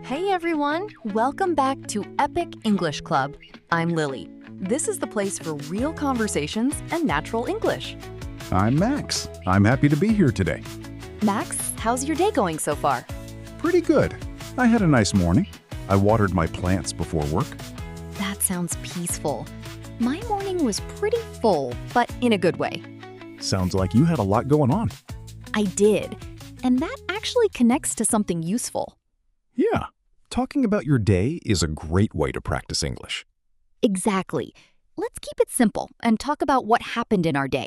Hey everyone, welcome back to Epic English Club. I'm Lily. This is the place for real conversations and natural English. I'm Max. I'm happy to be here today. Max, how's your day going so far? Pretty good. I had a nice morning. I watered my plants before work. That sounds peaceful. My morning was pretty full, but in a good way. Sounds like you had a lot going on. I did, and that actually connects to something useful. Yeah, talking about your day is a great way to practice English. Exactly. Let's keep it simple and talk about what happened in our day.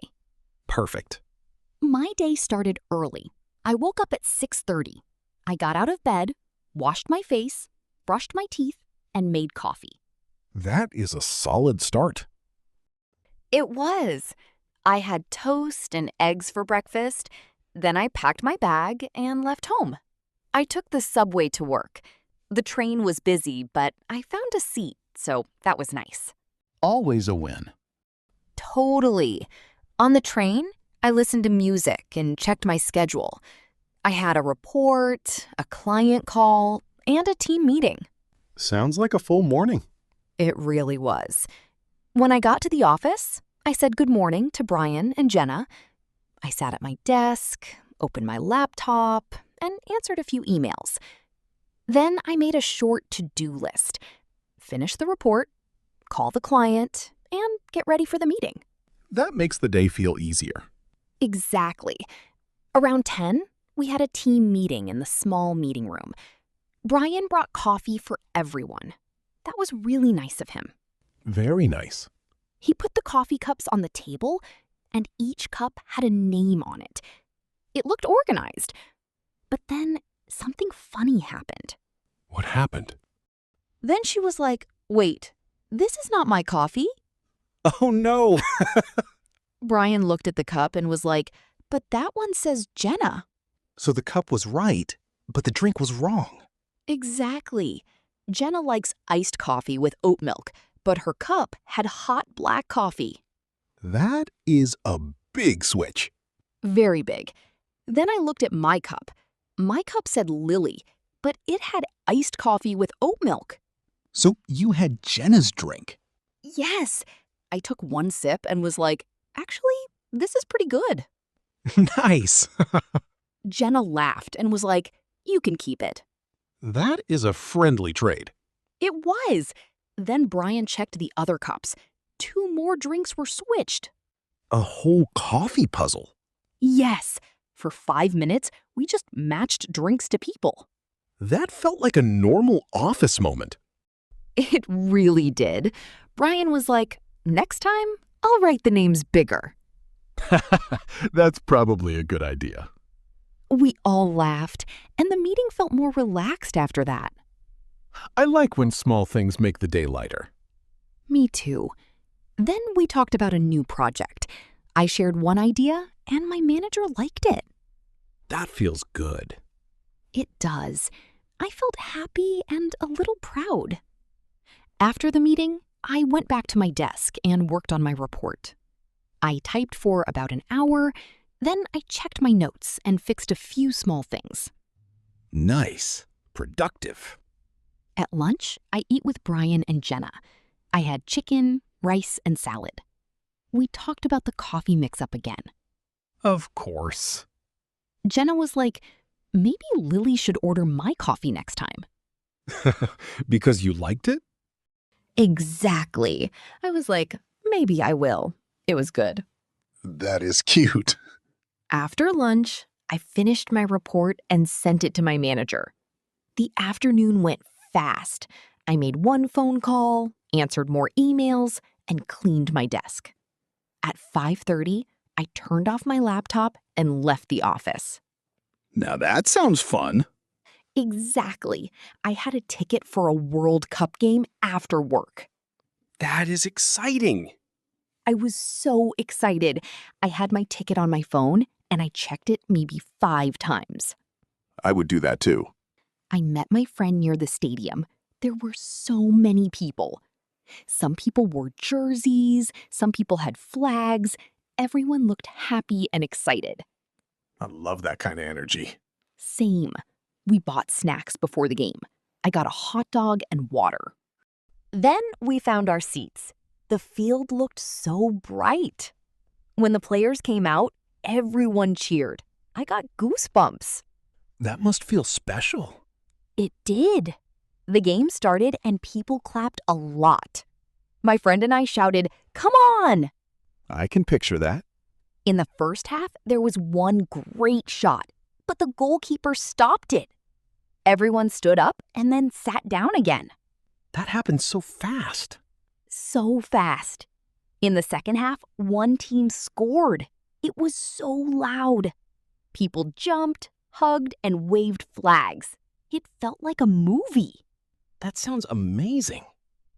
Perfect. My day started early. I woke up at 6:30. I got out of bed, washed my face, brushed my teeth, and made coffee. That is a solid start. It was. I had toast and eggs for breakfast. Then I packed my bag and left home. I took the subway to work. The train was busy, but I found a seat, so that was nice. Always a win. Totally. On the train, I listened to music and checked my schedule. I had a report, a client call, and a team meeting. Sounds like a full morning. It really was. When I got to the office, I said good morning to Brian and Jenna. I sat at my desk, opened my laptop, and answered a few emails. Then I made a short to-do list. Finish the report, call the client, and get ready for the meeting. That makes the day feel easier. Exactly. Around 10, we had a team meeting in the small meeting room. Brian brought coffee for everyone. That was really nice of him. Very nice. He put the coffee cups on the table, and each cup had a name on it. It looked organized. But then something funny happened. What happened? Then she was like, "Wait, this is not my coffee?" Oh no! Brian looked at the cup and was like, "But that one says Jenna." So the cup was right, but the drink was wrong. Exactly. Jenna likes iced coffee with oat milk, but her cup had hot black coffee. That is a big switch. Very big. Then I looked at my cup. My cup said Lily, but it had iced coffee with oat milk. So you had Jenna's drink. Yes. I took one sip and was like, "Actually, this is pretty good." Nice. Jenna laughed and was like, "You can keep it." That is a friendly trade. It was. Then Brian checked the other cups. 2 more drinks were switched. A whole coffee puzzle. Yes. For 5 minutes, we just matched drinks to people. That felt like a normal office moment. It really did. Brian was like, "Next time, I'll write the names bigger." That's probably a good idea. We all laughed, and the meeting felt more relaxed after that. I like when small things make the day lighter. Me too. Then we talked about a new project. I shared one idea, and my manager liked it. That feels good. It does. I felt happy and a little proud. After the meeting, I went back to my desk and worked on my report. I typed for about an hour, then I checked my notes and fixed a few small things. Nice. Productive. At lunch, I eat with Brian and Jenna. I had chicken, rice, and salad. We talked about the coffee mix-up again. Of course. Jenna was like, "Maybe Lily should order my coffee next time." Because you liked it? Exactly. I was like, "Maybe I will." It was good. That is cute. After lunch, I finished my report and sent it to my manager. The afternoon went fast. I made one phone call, answered more emails, and cleaned my desk. At 5:30, I turned off my laptop and left the office. Now that sounds fun. Exactly. I had a ticket for a World Cup game after work. That is exciting. I was so excited. I had my ticket on my phone, and I checked it maybe 5 times. I would do that too. I met my friend near the stadium. There were so many people. Some people wore jerseys, some people had flags. Everyone looked happy and excited. I love that kind of energy. Same. We bought snacks before the game. I got a hot dog and water. Then we found our seats. The field looked so bright. When the players came out, everyone cheered. I got goosebumps. That must feel special. It did. The game started and people clapped a lot. My friend and I shouted, "Come on!" I can picture that. In the first half, there was one great shot, but the goalkeeper stopped it. Everyone stood up and then sat down again. That happened so fast. So fast. In the second half, one team scored. It was so loud. People jumped, hugged, and waved flags. It felt like a movie. That sounds amazing.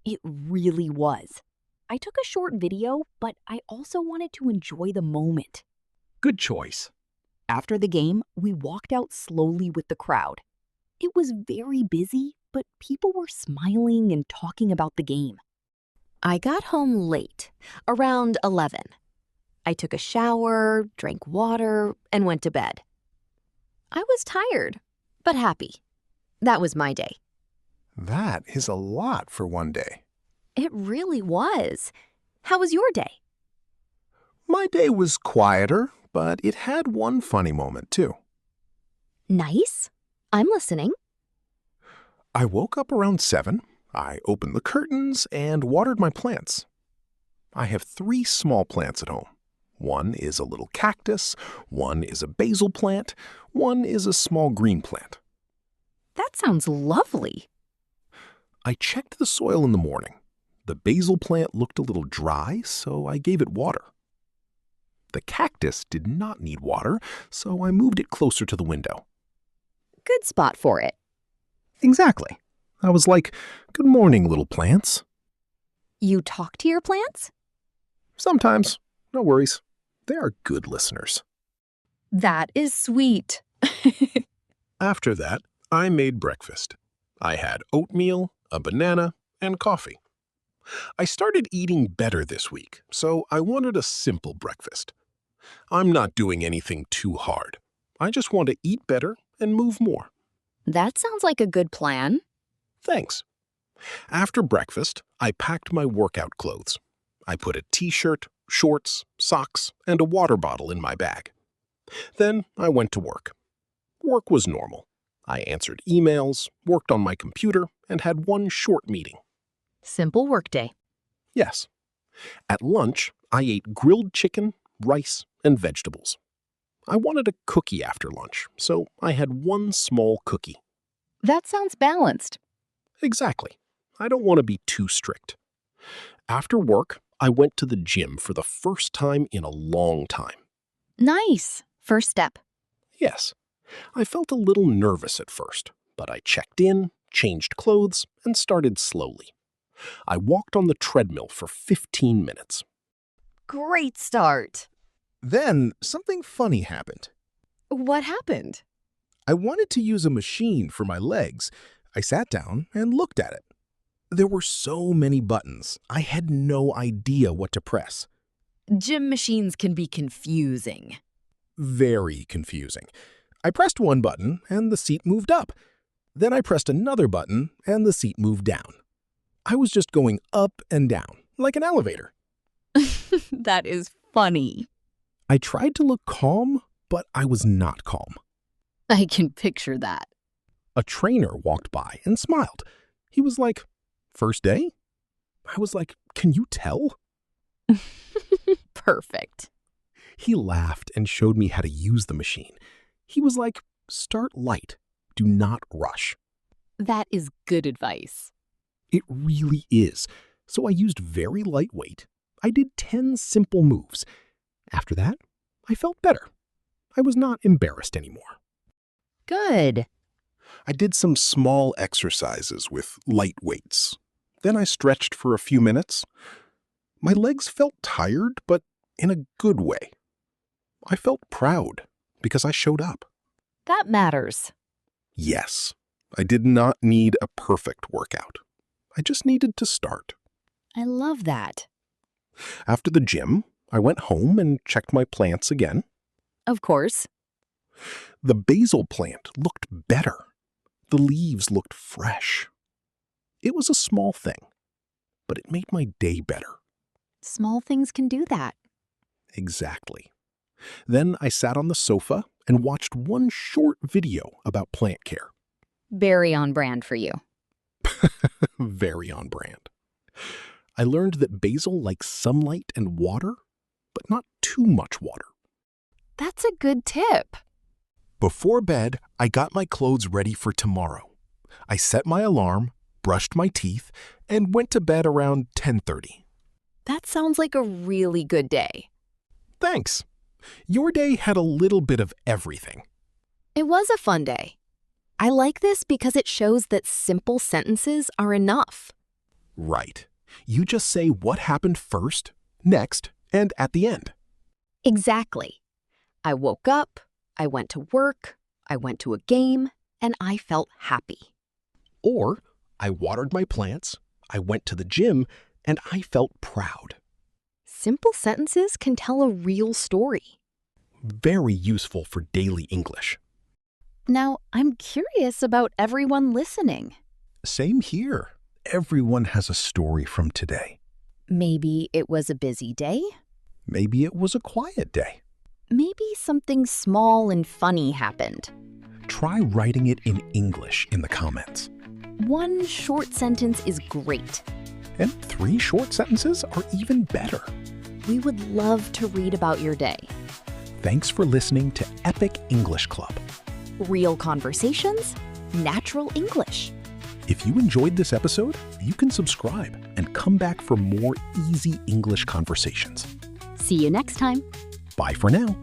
It really was. I took a short video, but I also wanted to enjoy the moment. Good choice. After the game, we walked out slowly with the crowd. It was very busy, but people were smiling and talking about the game. I got home late, around 11. I took a shower, drank water, and went to bed. I was tired, but happy. That was my day. That is a lot for one day. It really was. How was your day? My day was quieter, but it had one funny moment too. Nice. I'm listening. I woke up around 7. I opened the curtains and watered my plants. I have 3 small plants at home. One is a little cactus, one is a basil plant, one is a small green plant. That sounds lovely. I checked the soil in the morning. The basil plant looked a little dry, so I gave it water. The cactus did not need water, so I moved it closer to the window. Good spot for it. Exactly. I was like, "Good morning, little plants." You talk to your plants? Sometimes. No worries. They are good listeners. That is sweet. After that, I made breakfast. I had oatmeal, a banana, and coffee. I started eating better this week, so I wanted a simple breakfast. I'm not doing anything too hard. I just want to eat better and move more. That sounds like a good plan. Thanks. After breakfast, I packed my workout clothes. I put a t-shirt, shorts, socks, and a water bottle in my bag. Then I went to work. Work was normal. I answered emails, worked on my computer, and had one short meeting. Simple workday. Yes. At lunch, I ate grilled chicken, rice, and vegetables. I wanted a cookie after lunch, so I had one small cookie. That sounds balanced. Exactly. I don't want to be too strict. After work, I went to the gym for the first time in a long time. Nice. First step. Yes. I felt a little nervous at first, but I checked in, changed clothes, and started slowly. I walked on the treadmill for 15 minutes. Great start. Then something funny happened. What happened? I wanted to use a machine for my legs. I sat down and looked at it. There were so many buttons, I had no idea what to press. Gym machines can be confusing. Very confusing. I pressed one button and the seat moved up. Then I pressed another button and the seat moved down. I was just going up and down, like an elevator. That is funny. I tried to look calm, but I was not calm. I can picture that. A trainer walked by and smiled. He was like, "First day?" I was like, "Can you tell?" Perfect. He laughed and showed me how to use the machine. He was like, "Start light. Do not rush." That is good advice. It really is. So I used very lightweight. I did 10 simple moves. After that, I felt better. I was not embarrassed anymore. Good. I did some small exercises with light weights. Then I stretched for a few minutes. My legs felt tired, but in a good way. I felt proud because I showed up. That matters. Yes, I did not need a perfect workout. I just needed to start. I love that. After the gym, I went home and checked my plants again. Of course. The basil plant looked better. The leaves looked fresh. It was a small thing, but it made my day better. Small things can do that. Exactly. Then I sat on the sofa and watched one short video about plant care. Very on brand for you. Very on brand. I learned that basil likes sunlight and water, but not too much water. That's a good tip. Before bed, I got my clothes ready for tomorrow. I set my alarm, brushed my teeth, and went to bed around 10:30. That sounds like a really good day. Thanks. Your day had a little bit of everything. It was a fun day. I like this because it shows that simple sentences are enough. Right. You just say what happened first, next, and at the end. Exactly. I woke up, I went to work, I went to a game, and I felt happy. Or, I watered my plants, I went to the gym, and I felt proud. Simple sentences can tell a real story. Very useful for daily English. Now, I'm curious about everyone listening. Same here. Everyone has a story from today. Maybe it was a busy day. Maybe it was a quiet day. Maybe something small and funny happened. Try writing it in English in the comments. One short sentence is great. And 3 short sentences are even better. We would love to read about your day. Thanks for listening to Epic English Club. Real conversations, natural English. If you enjoyed this episode, you can subscribe and come back for more easy English conversations. See you next time. Bye for now.